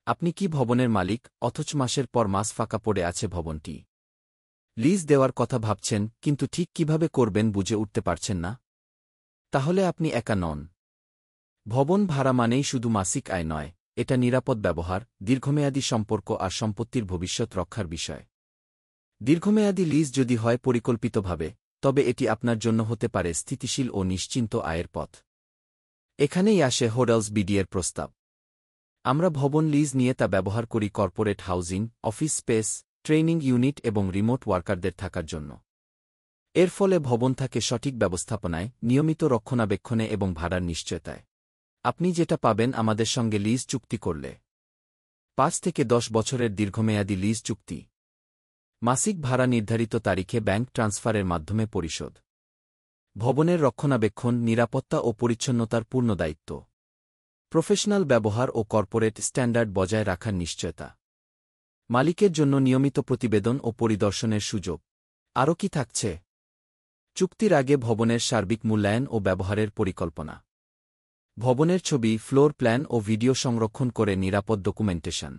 আপনি কি ভবনের মালিক, অথচ মাসের পর মাস ফাঁকা পড়ে আছে ভবনটি? লিজ দেওয়ার কথা ভাবছেন, কিন্তু ঠিক কিভাবে করবেন বুঝে উঠতে পারছেন না? তাহলে আপনি একা নন। ভবন ভাড়া মানেই শুধু মাসিক আয় নয়, এটা নিরাপদ ব্যবহার, দীর্ঘমেয়াদী সম্পর্ক আর সম্পত্তির ভবিষ্যৎ রক্ষার বিষয়। দীর্ঘমেয়াদী লিজ যদি হয় পরিকল্পিতভাবে, তবে এটি আপনার জন্য হতে পারে স্থিতিশীল ও নিশ্চিন্ত আয়ের পথ। এখানেই আসে হোটেলস বিডিএর প্রস্তাব। আমরা ভবন লিজ নিয়ে তা ব্যবহার করি corporate housing, office space, training unit এবং রিমোট ওয়ার্কারদের থাকার জন্য। এর ফলে ভবন থাকে সঠিক ব্যবস্থাপনায়, নিয়মিত রক্ষণাবেক্ষণে এবং ভাড়ার নিশ্চয়তায়। আপনি যেটা পাবেন আমাদের সঙ্গে লিজ চুক্তি করলে: ৫ থেকে ১০ বছরের দীর্ঘমেয়াদী লিজ চুক্তি। মাসিক ভাড়া নির্ধারিত তারিখে ব্যাংক ট্রান্সফারের মাধ্যমে পরিশোধ। ভবনের রক্ষণাবেক্ষণ, নিরাপত্তা ও পরিচ্ছন্নতার পূর্ণ দায়িত্ব। প্রফেশনাল ব্যবহার ও কর্পোরেট স্ট্যান্ডার্ড বজায় রাখার নিশ্চয়তা। মালিকের জন্য নিয়মিত প্রতিবেদন ও পরিদর্শনের সুযোগ। আরও কি থাকছে? চুক্তির আগে ভবনের সার্বিক মূল্যায়ন ও ব্যবহারের পরিকল্পনা। ভবনের ছবি, ফ্লোর প্ল্যান ও ভিডিও সংরক্ষণ করে নিরাপদ ডকুমেন্টেশন।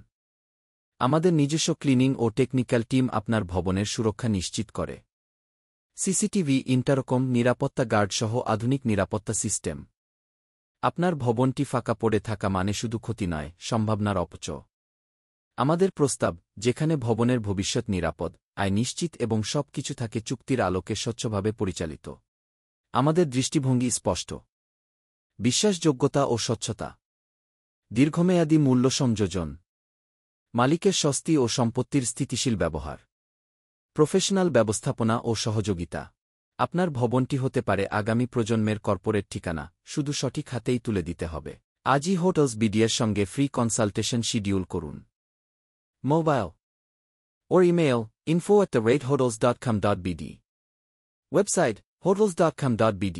আমাদের নিজস্ব ক্লিনিং ও টেকনিক্যাল টিম আপনার ভবনের সুরক্ষা নিশ্চিত করে। সিসিটিভি, ইন্টারকম, নিরাপত্তা গার্ড সহ আধুনিক নিরাপত্তা সিস্টেম। আপনার ভবনটি ফাঁকা পড়ে থাকা মানে শুধু ক্ষতি নয়, সম্ভাবনার অপচয়। আমাদের প্রস্তাব, যেখানে ভবনের ভবিষ্যৎ নিরাপদ, আয় নিশ্চিত এবং সব কিছু থাকে চুক্তির আলোকে স্বচ্ছভাবে পরিচালিত। আমাদের দৃষ্টিভঙ্গি স্পষ্ট: বিশ্বাসযোগ্যতা ও স্বচ্ছতা, দীর্ঘমেয়াদী মূল্য সংযোজন, মালিকের স্বস্তি ও সম্পত্তির স্থিতিশীল ব্যবহার, প্রফেশনাল ব্যবস্থাপনা ও সহযোগিতা। আপনার ভবনটি হতে পারে আগামী প্রজন্মের কর্পোরেট ঠিকানা, শুধু সঠিক হাতেই তুলে দিতে হবে। আজই হোটেলস বিডিএর সঙ্গে ফ্রি কনসালটেশন শিডিউল করুন। Mobile or email info@hotels.com.bd. Website hotels.com.bd